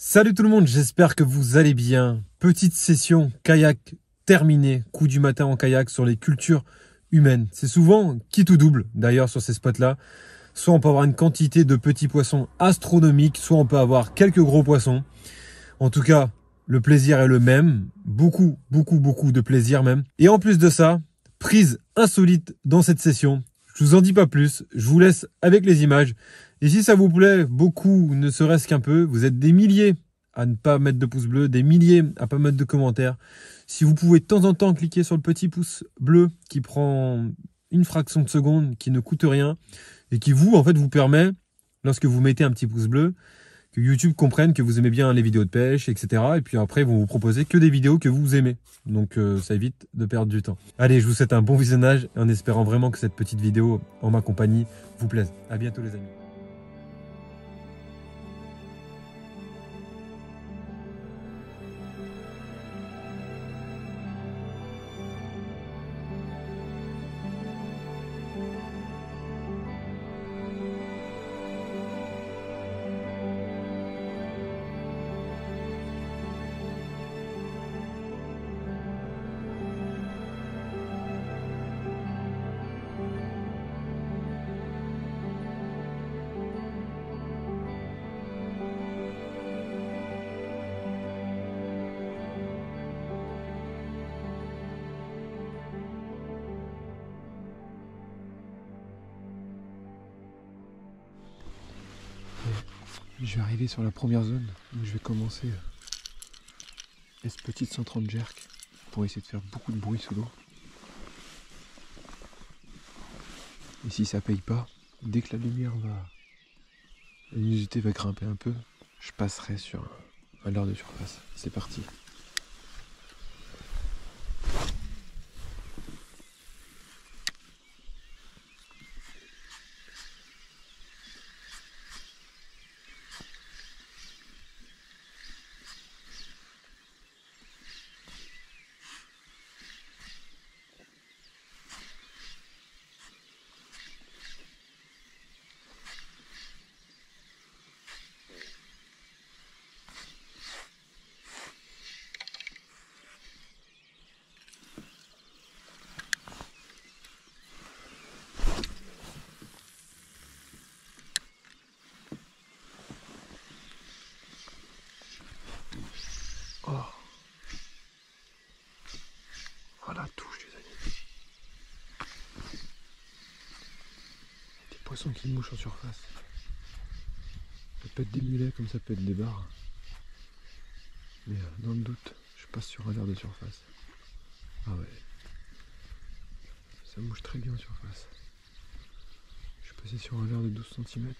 Salut tout le monde, j'espère que vous allez bien. Petite session kayak terminée, coup du matin en kayak sur les cultures humaines. C'est souvent quitte ou double d'ailleurs sur ces spots-là. Soit on peut avoir une quantité de petits poissons astronomiques, soit on peut avoir quelques gros poissons. En tout cas, le plaisir est le même. Beaucoup de plaisir même. Et en plus de ça, prise insolite dans cette session. Je vous en dis pas plus, je vous laisse avec les images. Et si ça vous plaît beaucoup, ne serait-ce qu'un peu, vous êtes des milliers à ne pas mettre de pouce bleu, des milliers à pas mettre de commentaires. Si vous pouvez de temps en temps cliquer sur le petit pouce bleu qui prend une fraction de seconde, qui ne coûte rien et qui vous permet, lorsque vous mettez un petit pouce bleu, que YouTube comprenne que vous aimez bien les vidéos de pêche, etc. Et puis après, ils vont vous proposer que des vidéos que vous aimez. Donc ça évite de perdre du temps. Allez, je vous souhaite un bon visionnage en espérant vraiment que cette petite vidéo en ma compagnie vous plaise. À bientôt les amis. Je vais arriver sur la première zone où je vais commencer cette petite 130 jerk pour essayer de faire beaucoup de bruit sous l'eau. Et si ça paye pas, dès que la luminosité va grimper un peu, je passerai sur un leurre de surface. C'est parti. Oh la touche les amis. Des poissons qui mouchent en surface. Ça peut être des mulets comme ça peut être des barres. Mais dans le doute, je passe sur un leurre de surface. Ah ouais. Ça mouche très bien en surface. Je suis passé sur un leurre de 12 cm.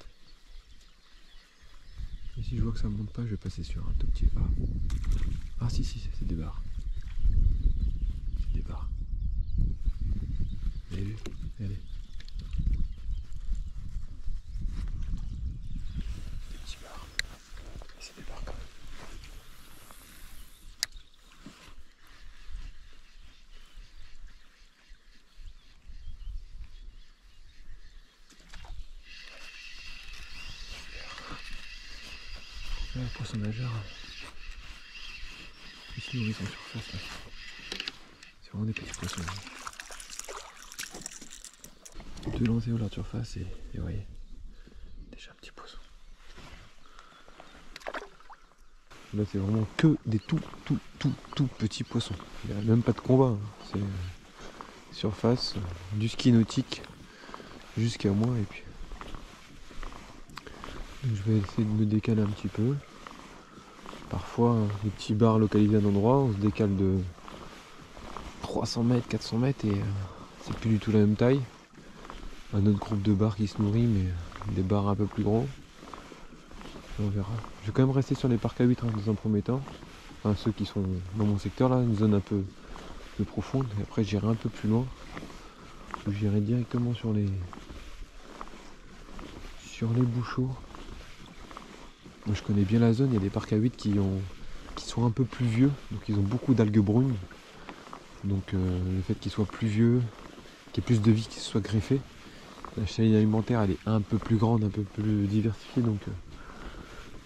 Et si je vois que ça ne monte pas, je vais passer sur un tout petit bar. Ah si, c'est des barres. C'est des barres. Allez. Des petits barres. C'est des barres quand même. Là, le poisson nageur, il se nourrit en surface là. C'est vraiment des petits poissons. Deux lancers au leurre de surface et vous voyez, déjà un petit poisson. Là c'est vraiment que des tout petits poissons. Il n'y a même pas de combat, hein. C'est surface, du ski nautique jusqu'à moi et puis. Donc, je vais essayer de me décaler un petit peu. Parfois, les petits bars localisés à un endroit, on se décale de 300 mètres, 400 mètres et c'est plus du tout la même taille. Un autre groupe de bars qui se nourrit, mais des bars un peu plus gros. On verra. Je vais quand même rester sur les parcs à huîtres dans un premier temps. Enfin, ceux qui sont dans mon secteur là, une zone un peu plus profonde. Et après, j'irai un peu plus loin. J'irai directement sur les bouchots. Moi, je connais bien la zone. Il y a des parcs à huîtres qui sont un peu plus vieux, donc ils ont beaucoup d'algues brunes. Donc le fait qu'ils soient plus vieux, qu'il y ait plus de vie qui se soit greffée, la chaîne alimentaire elle est un peu plus grande, un peu plus diversifiée, donc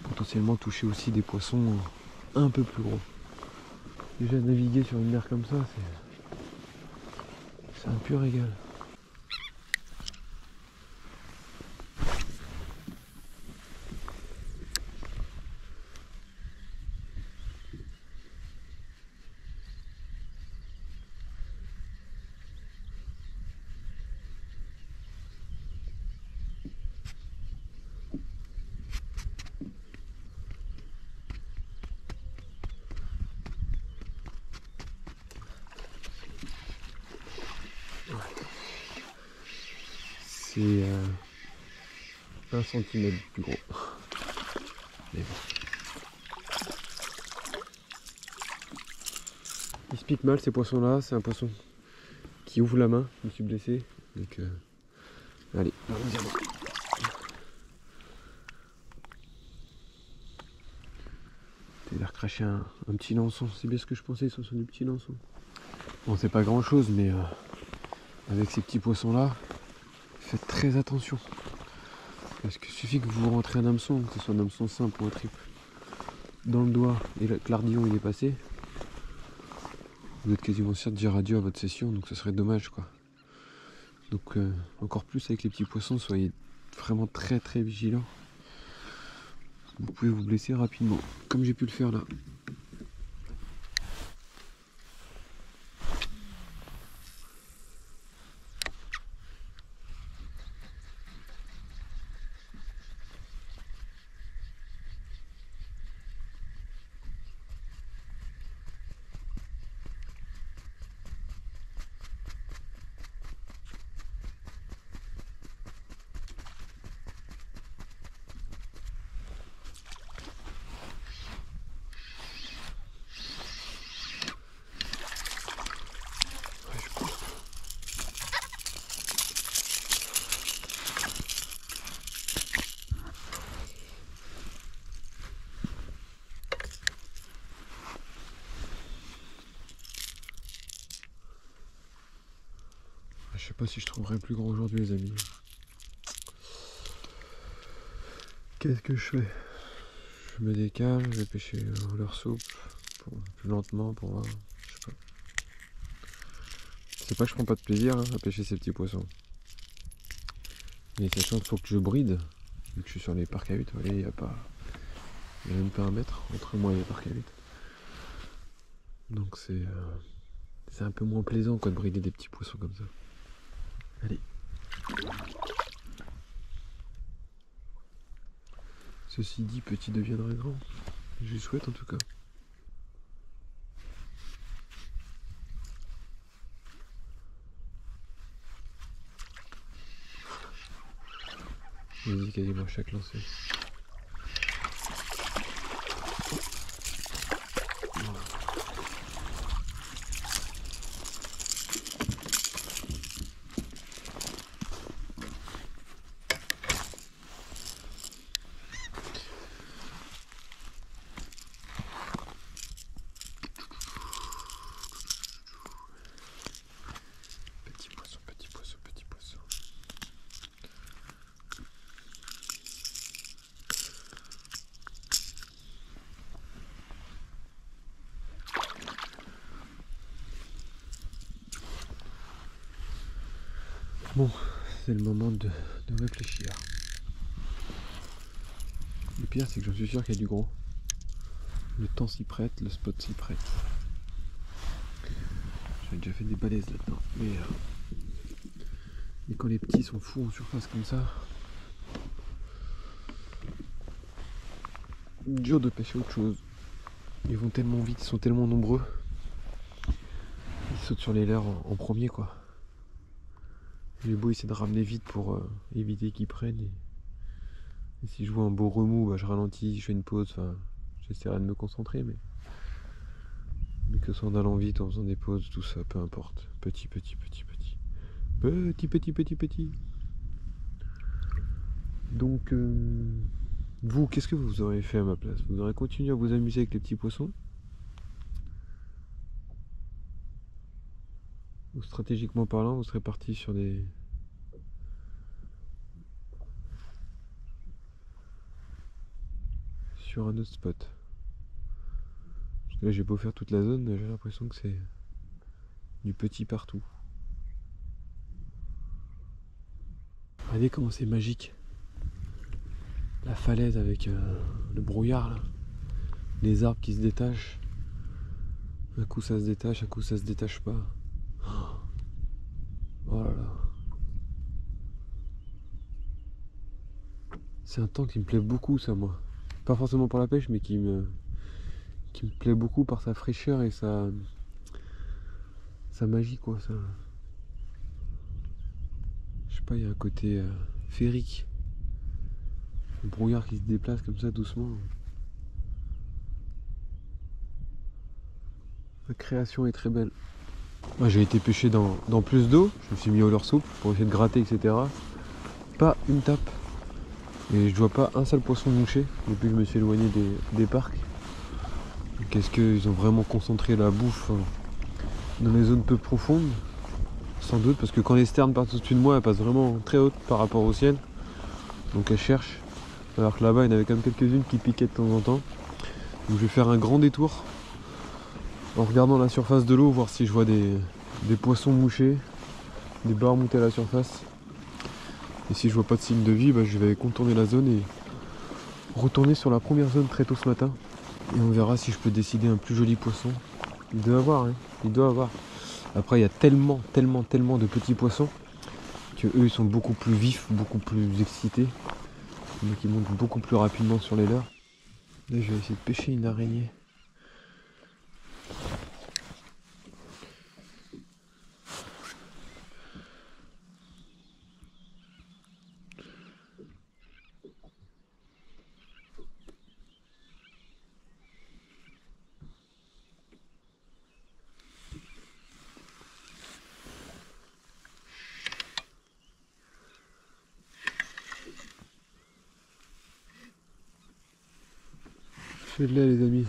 potentiellement toucher aussi des poissons un peu plus gros. Déjà naviguer sur une mer comme ça, c'est un pur régal. C'est 1 cm plus gros. Mais bon. Ils se piquent mal ces poissons là, c'est un poisson qui ouvre la main, je me suis blessé. Donc allez, allons-y. T'as l'air cracher un petit lançon, c'est bien ce que je pensais, ce sont des petits lançons. Bon c'est pas grand chose mais avec ces petits poissons là, faites très attention. Parce qu'il suffit que vous rentrez un hameçon, que ce soit un hameçon simple ou un triple, dans le doigt et que l'ardillon il est passé, vous êtes quasiment sûr de dire adieu à votre session, donc ce serait dommage quoi. Donc encore plus avec les petits poissons, soyez vraiment très très vigilants. Vous pouvez vous blesser rapidement, comme j'ai pu le faire là. Je sais pas si je trouverai plus grand aujourd'hui les amis. Qu'est-ce que je fais? Je me décale, je vais pêcher leur soupe plus lentement pour voir. Je sais pas. C'est pas que je prends pas de plaisir à pêcher ces petits poissons. Mais sachant qu'il faut que je bride, vu que je suis sur les parcs à huîtres, vous voyez, il n'y a même pas 1 mètre entre moi et les parcs à huîtres. Donc c'est un peu moins plaisant quoi, de brider des petits poissons comme ça. Allez. Ceci dit, petit deviendra grand. Je lui souhaite en tout cas. J'ai dit quasiment chaque lancé. Petit poisson, petit poisson, petit poisson. Bon, c'est le moment de réfléchir. Le pire, c'est que j'en suis sûr qu'il y a du gros. Le temps s'y prête, le spot s'y prête. J'ai déjà fait des balaises là-dedans. Mais quand les petits sont fous en surface comme ça, dur de pêcher autre chose. Ils vont tellement vite, ils sont tellement nombreux. Ils sautent sur les leurs en premier quoi. J'ai beau essayer de ramener vite pour éviter qu'ils prennent. Et si je vois un beau remous, bah, je ralentis, je fais une pause. Enfin, j'essaierai de me concentrer, mais que ce soit en allant vite, en faisant des pauses, tout ça, peu importe. Petit, petit, petit, petit. Petit, petit, petit, petit. Donc, vous, qu'est-ce que vous auriez fait à ma place? Vous aurez continué à vous amuser avec les petits poissons? Ou stratégiquement parlant, vous serez parti sur des... sur un autre spot. Parce que là j'ai beau faire toute la zone, j'ai l'impression que c'est du petit partout. Regardez comment c'est magique. La falaise avec le brouillard là. Les arbres qui se détachent. Un coup ça se détache, un coup ça se détache pas. Oh là là. C'est un temps qui me plaît beaucoup ça moi. Pas forcément pour la pêche mais qui me plaît beaucoup par sa fraîcheur et sa magie quoi. Ça... Je sais pas, il y a un côté féerique. Le brouillard qui se déplace comme ça doucement. La création est très belle. Moi j'ai été pêcher dans plus d'eau. Je me suis mis au leurre souple pour essayer de gratter etc. Pas une tape. Et je vois pas un seul poisson mouché depuis que je me suis éloigné des parcs. Est-ce qu'ils ont vraiment concentré la bouffe dans les zones peu profondes? Sans doute parce que quand les sternes partent au-dessus de moi, elles passent vraiment très hautes par rapport au ciel. Donc elles cherchent. Alors que là-bas il y en avait quand même quelques-unes qui piquaient de temps en temps. Donc je vais faire un grand détour en regardant la surface de l'eau, voir si je vois des poissons mouchés, des barres à la surface. Et si je vois pas de signe de vie, bah, je vais contourner la zone et retourner sur la première zone très tôt ce matin. Et on verra si je peux décider un plus joli poisson. Il doit avoir, hein. Il doit avoir. Après il y a tellement de petits poissons que eux ils sont beaucoup plus vifs, beaucoup plus excités. Donc ils montent beaucoup plus rapidement sur les leurres. Là je vais essayer de pêcher une araignée. Je fais de lait les amis.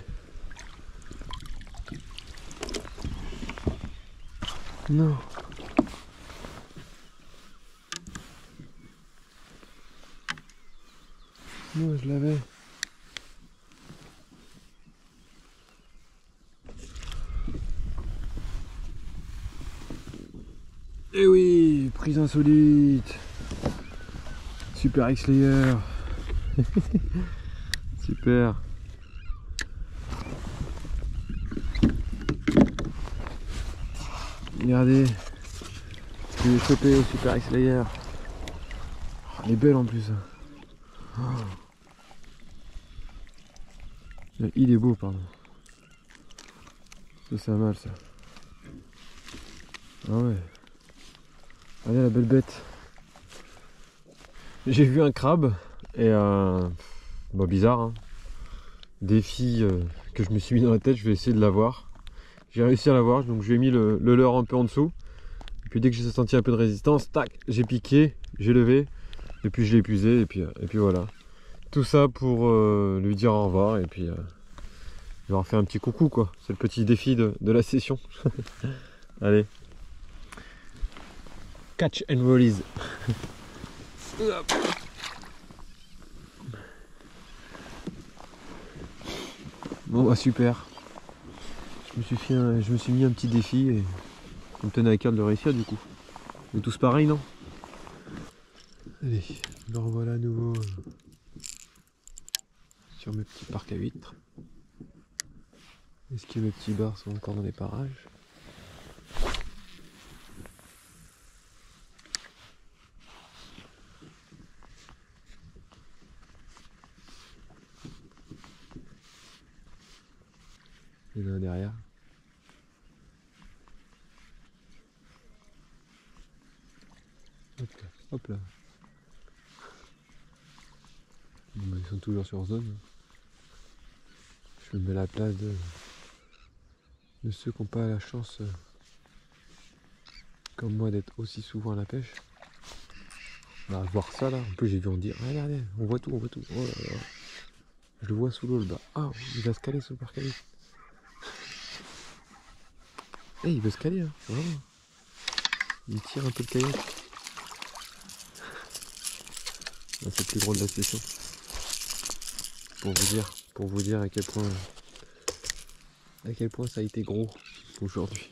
Non. Non, je l'avais. Eh oui, prise insolite. Super X-Layer. Super. Regardez. Ce que j'ai chopé au Super X-Layer. Oh, elle est belle en plus. Oh. Il est beau, pardon. Ça, c'est mal ça. Ah ouais. Regardez la belle bête. J'ai vu un crabe et bon, bizarre hein. Défi que je me suis mis dans la tête, je vais essayer de l'avoir. J'ai réussi à l'avoir, donc je lui ai mis le leurre un peu en dessous. Et puis dès que j'ai senti un peu de résistance, tac, j'ai piqué, j'ai levé, et puis je l'ai épuisé, et puis voilà. Tout ça pour lui dire au revoir, et puis je leur faire un petit coucou quoi. C'est le petit défi de la session. Allez. Catch and release. Bon bah super. Je me suis mis un petit défi et ça me tenait à cœur de le réussir du coup. On est tous pareils non? Allez, me revoilà à nouveau sur mes petits parcs à huîtres. Est-ce que mes petits bars sont encore dans les parages? Il y en a un derrière. Hop là, hop là. Bon, bah, ils sont toujours sur zone. Je me mets à la place de ceux qui n'ont pas la chance comme moi d'être aussi souvent à la pêche. On va voir ça là. En plus j'ai vu en dire. Regardez, on voit tout, on voit tout. Oh là là. Je le vois sous l'eau le bas. Ah, il va se caler sous le parc. Eh, il veut se caler, hein. Vraiment. Il tire un peu le kayak. C'est le plus gros de la session. Pour vous dire. pour vous dire à quel point ça a été gros aujourd'hui.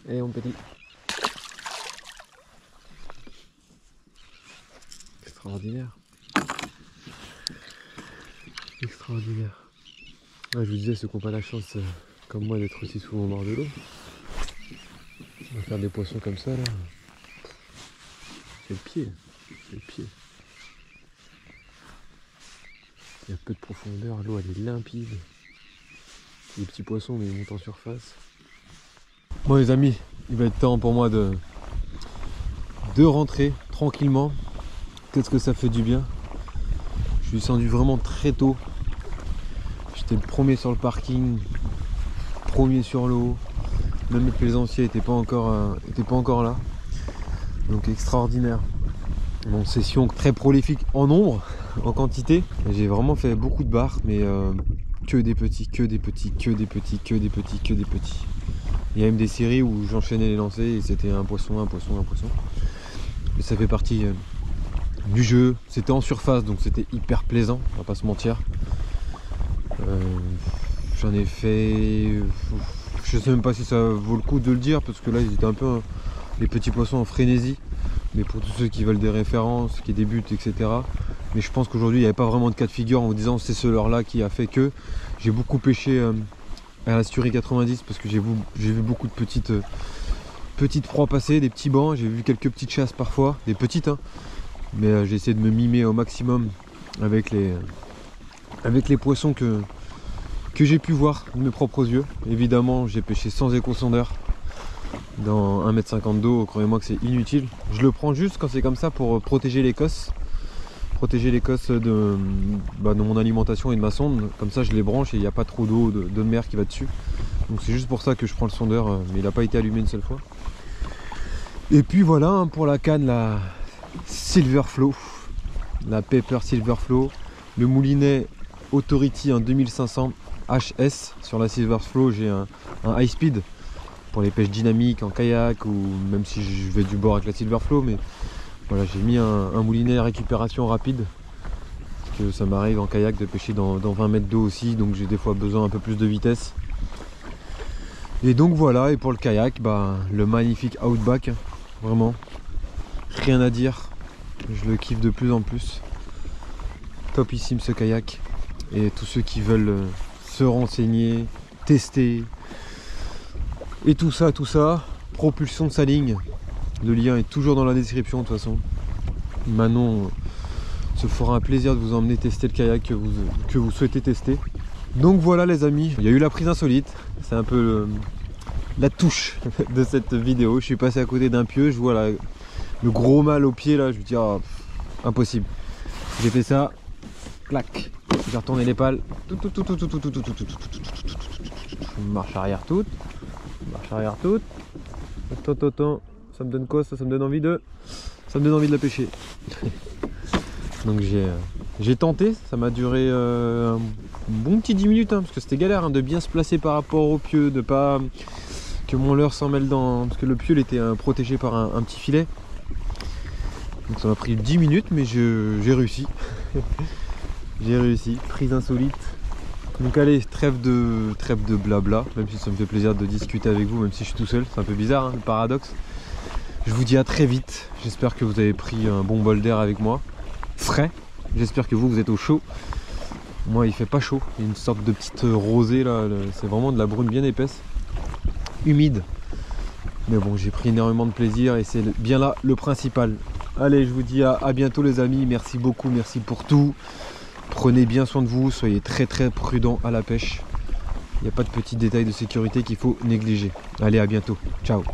Et mon petit. Extraordinaire. Extraordinaire. Ah, je vous disais, ceux qui n'ont pas la chance, comme moi, d'être aussi souvent au bord de l'eau. On va faire des poissons comme ça, là. C'est le pied. C'est le pied. Il y a peu de profondeur, l'eau elle est limpide. Les petits poissons, mais ils montent en surface. Bon les amis, il va être temps pour moi de rentrer tranquillement. Qu'est-ce que ça fait du bien. Je suis descendu vraiment très tôt. J'étais le premier sur le parking, premier sur l'eau. Même les plaisanciers n'étaient pas encore là. Donc extraordinaire. Bon, session très prolifique en nombre, en quantité. J'ai vraiment fait beaucoup de barres, mais que des petits. Il y a même des séries où j'enchaînais les lancers et c'était un poisson. Mais ça fait partie du jeu. C'était en surface, donc c'était hyper plaisant, on va pas se mentir. J'en ai fait... Je sais même pas si ça vaut le coup de le dire, parce que là ils étaient un peu les petits poissons en frénésie. Mais pour tous ceux qui veulent des références, qui débutent, etc. Mais je pense qu'aujourd'hui il n'y avait pas vraiment de cas de figure en vous disant c'est ce leurre là qui a fait que. J'ai beaucoup pêché à la Sturie 90 parce que j'ai vu beaucoup de petites proies passer, des petits bancs, j'ai vu quelques petites chasses parfois, des petites hein. Mais j'ai essayé de me mimer au maximum avec les poissons que j'ai pu voir de mes propres yeux. Évidemment j'ai pêché sans échosondeur dans 1,50 m d'eau, croyez-moi que c'est inutile. Je le prends juste quand c'est comme ça pour protéger l'écosse. Protéger l'écosse de mon alimentation et de ma sonde. Comme ça je les branche et il n'y a pas trop d'eau, de mer qui va dessus. Donc c'est juste pour ça que je prends le sondeur, mais il n'a pas été allumé une seule fois. Et puis voilà hein, pour la canne, la Silverflow, la Pepper Silverflow, le moulinet Authority en 2500 HS. Sur la Silverflow j'ai un high speed pour les pêches dynamiques en kayak, ou même si je vais du bord avec la Silverflow, mais voilà, j'ai mis un moulinet à récupération rapide parce que ça m'arrive en kayak de pêcher dans 20 mètres d'eau aussi, donc j'ai des fois besoin un peu plus de vitesse. Et donc voilà, et pour le kayak, le magnifique Outback, vraiment rien à dire, je le kiffe de plus en plus. Topissime ce kayak. Et tous ceux qui veulent se renseigner, tester et tout ça, propulsion de sa ligne, le lien est toujours dans la description de toute façon. Manon se fera un plaisir de vous emmener tester le kayak que vous souhaitez tester. Donc voilà les amis, il y a eu la prise insolite, c'est un peu la touche de cette vidéo. Je suis passé à côté d'un pieu, je vois le gros mâle au pied là, je me dis impossible. J'ai fait ça, clac, j'ai retourné les pales, marche arrière toute. Attends, ça me donne quoi ça? Ça me donne envie de la pêcher. Donc j'ai tenté, ça m'a duré un bon petit 10 minutes hein, parce que c'était galère hein, de bien se placer par rapport au pieu, de pas que mon leurre s'en mêle dans, parce que le pieu il était protégé par un petit filet. Donc ça m'a pris 10 minutes, mais j'ai réussi. J'ai réussi, prise insolite. Donc allez, trêve de blabla, même si ça me fait plaisir de discuter avec vous, même si je suis tout seul, c'est un peu bizarre hein, le paradoxe. Je vous dis à très vite, j'espère que vous avez pris un bon bol d'air avec moi, frais, j'espère que vous êtes au chaud. Moi il fait pas chaud, il y a une sorte de petite rosée là, c'est vraiment de la brume bien épaisse, humide. Mais bon, j'ai pris énormément de plaisir et c'est bien là le principal. Allez, je vous dis à bientôt les amis, merci beaucoup, merci pour tout. Prenez bien soin de vous, soyez très prudents à la pêche. Il n'y a pas de petits détails de sécurité qu'il faut négliger. Allez, à bientôt. Ciao.